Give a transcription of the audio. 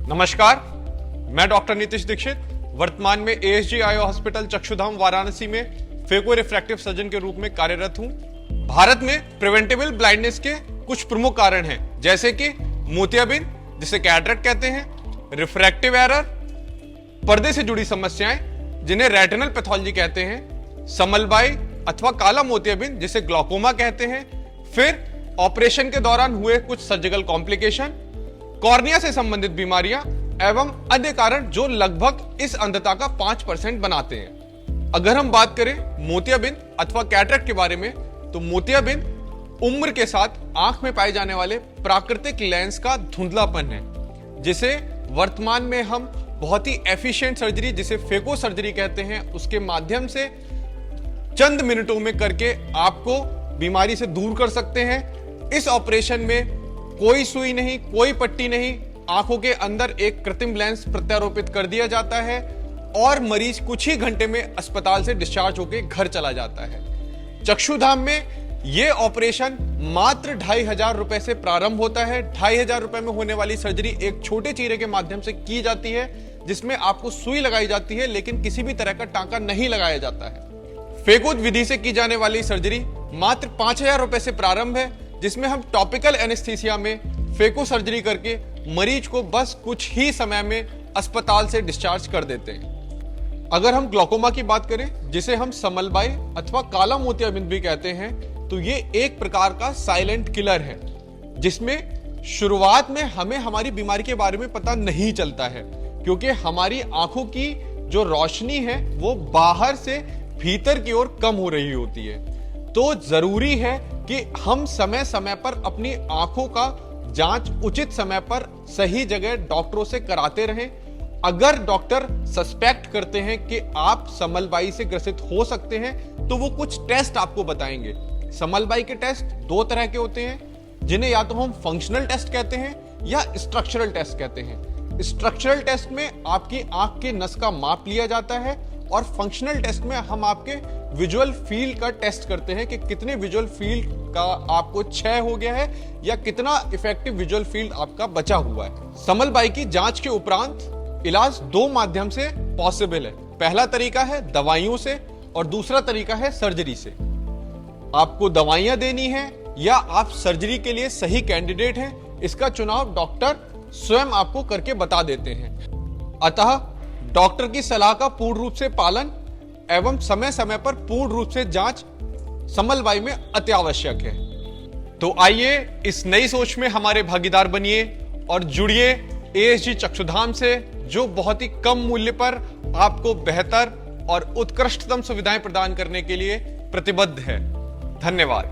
नमस्कार, मैं डॉक्टर नीतीश दीक्षित वर्तमान में एएसजी आयो हॉस्पिटल चक्षुधाम वाराणसी में फेको रिफ्रैक्टिव सर्जन के रूप में कार्यरत हूं। भारत में प्रिवेंटेबल ब्लाइंडनेस के कुछ प्रमुख कारण हैं, जैसे कि मोतियाबिंद जिसे कैटरेक्ट कहते हैं, रिफ्रैक्टिव एरर, पर्दे से जुड़ी समस्याएं जिन्हें रेटिनल पैथोलॉजी कहते हैं, समलबाई अथवा काला मोतियाबिंद जिसे ग्लूकोमा कहते हैं, फिर ऑपरेशन के दौरान हुए कुछ सर्जिकल कॉम्प्लिकेशन, कॉर्निया से संबंधित बीमारियां एवं अन्य कारण जो लगभग इस अंधता का 5% बनाते हैं। अगर हम बात करें मोतियाबिंद अथवा कैटरेक्ट के बारे में, तो मोतियाबिंद उम्र के साथ आंख में पाए जाने वाले प्राकृतिक लेंस का धुंधलापन है, जिसे वर्तमान में हम बहुत ही एफिशिएंट सर्जरी जिसे फेको सर्जरी कहते हैं उसके माध्यम से चंद मिनटों में करके आपको बीमारी से दूर कर सकते हैं। इस ऑपरेशन में कोई सुई नहीं, कोई पट्टी नहीं, आंखों के अंदर एक कृत्रिम लेंस प्रत्यारोपित कर दिया जाता है और मरीज कुछ ही घंटे में अस्पताल से डिस्चार्ज होकर घर चला जाता है। चक्षुधाम में यह ऑपरेशन मात्र 2,500 रुपए से प्रारंभ होता है। 2,500 रुपए में होने वाली सर्जरी एक छोटे चीरे के माध्यम से की जाती है, जिसमें आपको सुई लगाई जाती है लेकिन किसी भी तरह का टांका नहीं लगाया जाता है। फेको विधि से की जाने वाली सर्जरी मात्र 5,000 रुपए से प्रारंभ है, जिसमें हम टॉपिकल एनेस्थीसिया में फेको सर्जरी करके मरीज को बस कुछ ही समय में अस्पताल से डिस्चार्ज कर देते हैं। अगर हम ग्लूकोमा की बात करें, जिसे हम समलबाई अथवा काला मोतियाबिंद भी कहते हैं, तो ये एक प्रकार का साइलेंट किलर है, जिसमें शुरुआत में हमें हमारी बीमारी के बारे में पता नहीं चलता है, क्योंकि हमारी आंखों की जो रोशनी है वो बाहर से भीतर की ओर कम हो रही होती है। तो जरूरी है कि हम समय समय पर अपनी आंखों का जांच उचित समय पर सही जगह डॉक्टरों से कराते रहें। अगर डॉक्टर सस्पेक्ट करते हैं कि आप समलबाई से ग्रसित हो सकते हैं, तो वो कुछ टेस्ट आपको बताएंगे। समलबाई के टेस्ट दो तरह के होते हैं, जिन्हें या तो हम फंक्शनल टेस्ट कहते हैं या स्ट्रक्चरल टेस्ट कहते हैं। स्ट्रक्चरल टेस्ट में आपकी आंख के नस का माप लिया जाता है और फंक्शनल टेस्ट में हम आपके विजुअल फील्ड का टेस्ट करते हैं कि कितने विजुअल फील्ड का आपको क्षय हो गया है या कितना इफेक्टिव विजुअल फील्ड आपका बचा हुआ है। समलबाई की जांच के उपरांत इलाज दो माध्यम से पॉसिबल है। पहला तरीका है दवाइयों से और दूसरा तरीका है सर्जरी से। आपको दवाइयां देनी है या आप सर्जरी के लिए सही कैंडिडेट हैं, इसका चुनाव डॉक्टर स्वयं आपको करके बता देते हैं। अतः डॉक्टर की सलाह का पूर्ण रूप से पालन एवं समय समय पर पूर्ण रूप से जांच समलबाई में अति आवश्यक है। तो आइए इस नई सोच में हमारे भागीदार बनिए और जुड़िए एएसजी चक्षुधाम से, जो बहुत ही कम मूल्य पर आपको बेहतर और उत्कृष्टतम सुविधाएं प्रदान करने के लिए प्रतिबद्ध है। धन्यवाद।